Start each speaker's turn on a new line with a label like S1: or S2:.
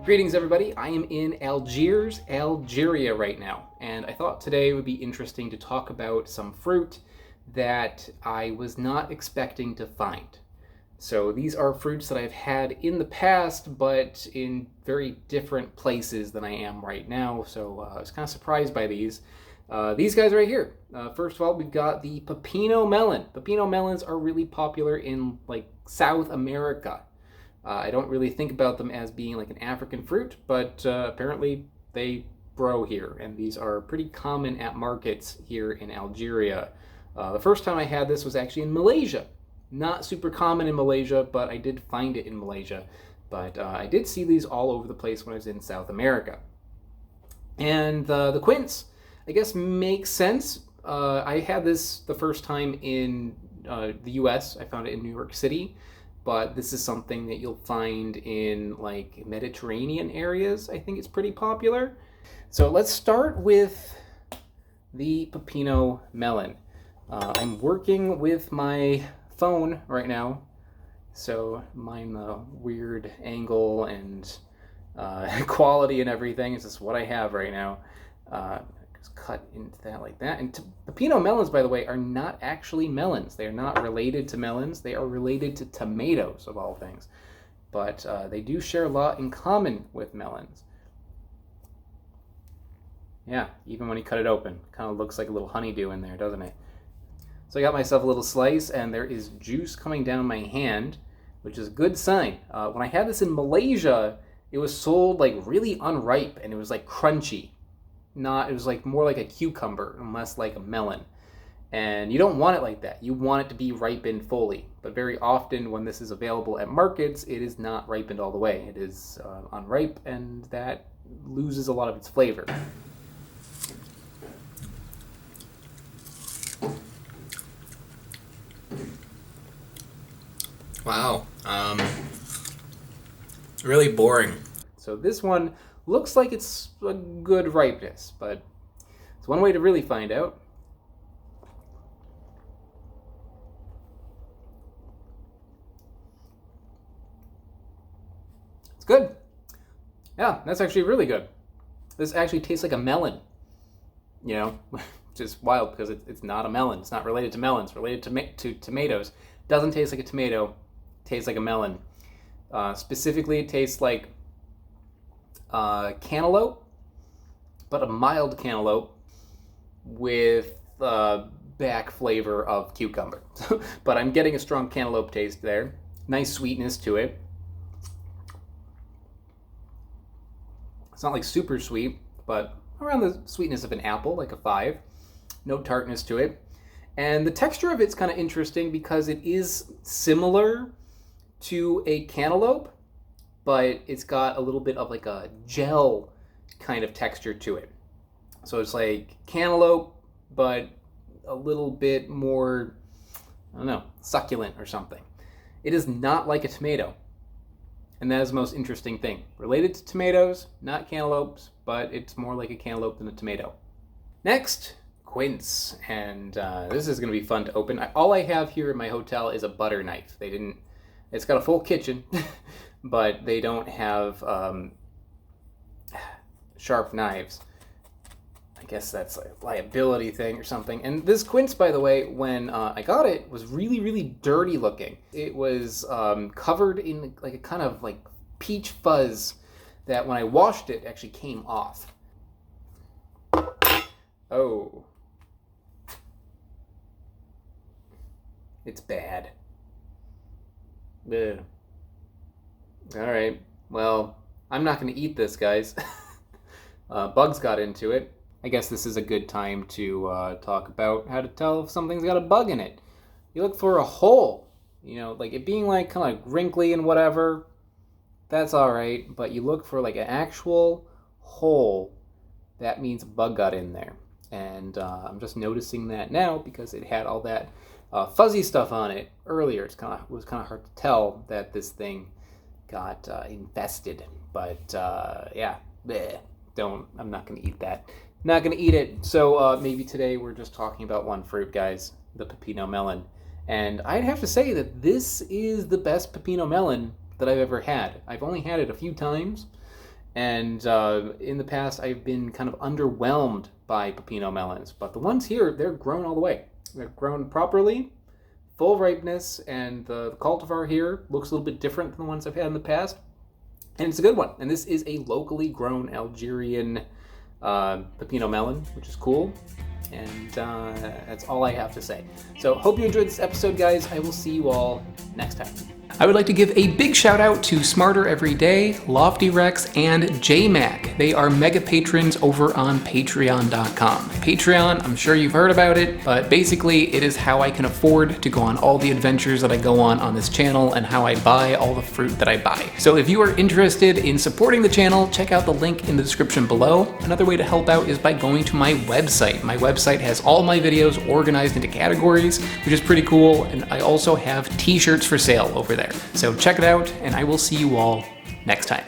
S1: Greetings everybody, I am in Algiers, Algeria right now, and I thought today would be interesting to talk about some fruit that I was not expecting to find. So these are fruits that I've had in the past, but in very different places than I am right now, so I was kind of surprised by these. These guys right here. First of all, we've got the PEPINO melon. PEPINO melons are really popular in South America. I don't really think about them as being like an African fruit, but apparently they grow here, and these are pretty common at markets here in Algeria. The first time I had this was actually in Malaysia. Not super common in Malaysia, but I did find it in Malaysia. But I did see these all over the place when I was in South America. And the quince, I guess, makes sense. I had this the first time in the US. I found it in New York City. But this is something that you'll find in like Mediterranean areas. I think it's pretty popular. So let's start with the PEPINO melon. I'm working with my phone right now, so mind the weird angle and quality and everything. It's just what I have right now. Just cut into that like that. And PEPINO melons, by the way, are not actually melons. They are not related to melons. They are related to tomatoes, of all things. But they do share a lot in common with melons. Yeah, even when you cut it open, kind of looks like a little honeydew in there, doesn't it? So I got myself a little slice, and there is juice coming down my hand, which is a good sign. When I had this in Malaysia, it was sold like really unripe, and it was like crunchy. It was like more like a cucumber and less like a melon. And you don't want it like that. You want it to be ripened fully. But very often when this is available at markets, it is not ripened all the way. It is unripe, and that loses a lot of its flavor.
S2: Wow. Really boring.
S1: So this one looks like it's a good ripeness, but it's one way to really find out. It's good. Yeah, that's actually really good. This actually tastes like a melon, you know, which is wild because it's not a melon. It's not related to melons. It's related to tomatoes. Doesn't taste like a tomato. Tastes like a melon. Specifically, it tastes like cantaloupe, but a mild cantaloupe with back flavor of cucumber. But I'm getting a strong cantaloupe taste there. Nice sweetness to it. It's not like super sweet, but around the sweetness of an apple, like a 5. No tartness to it. And the texture of it's kind of interesting because it is similar to a cantaloupe, but it's got a little bit of like a gel kind of texture to it. So it's like cantaloupe, but a little bit more, I don't know, succulent or something. It is not like a tomato. And that is the most interesting thing. Related to tomatoes, not cantaloupes, but it's more like a cantaloupe than a tomato. Next, quince. And this is going to be fun to open. All I have here in my hotel is a butter knife. It's got a full kitchen, but they don't have sharp knives. I guess that's a liability thing or something. And this quince, by the way, when I got it, was really, really dirty looking. It was covered in like a kind of like peach fuzz that when I washed it actually came off. Oh. It's bad. Ugh. All right. Well, I'm not going to eat this, guys. Bugs got into it. I guess this is a good time to talk about how to tell if something's got a bug in it. You look for a hole. You know, like it being like kind of wrinkly and whatever. That's all right. But you look for like an actual hole. That means a bug got in there. And I'm just noticing that now because it had all that fuzzy stuff on it earlier. It was kind of hard to tell that this thing got infested. But yeah, bleh, I'm not going to eat that. Not going to eat it. So maybe today we're just talking about one fruit, guys, the PEPINO melon. And I'd have to say that this is the best PEPINO melon that I've ever had. I've only had it a few times, And in the past, I've been kind of underwhelmed by Pepino melons, but the ones here, they're grown all the way. They're grown properly, full ripeness, and the cultivar here looks a little bit different than the ones I've had in the past. And it's a good one. And this is a locally grown Algerian Pepino melon, which is cool. And that's all I have to say. So hope you enjoyed this episode, guys. I will see you all next time. I would like to give a big shout out to Smarter Every Day, Loftyrex, and JMac. They are mega patrons over on patreon.com. Patreon, I'm sure you've heard about it, but basically it is how I can afford to go on all the adventures that I go on this channel and how I buy all the fruit that I buy. So if you are interested in supporting the channel, check out the link in the description below. Another way to help out is by going to my website. My website has all my videos organized into categories, which is pretty cool, and I also have t-shirts for sale over there. So check it out, and I will see you all next time.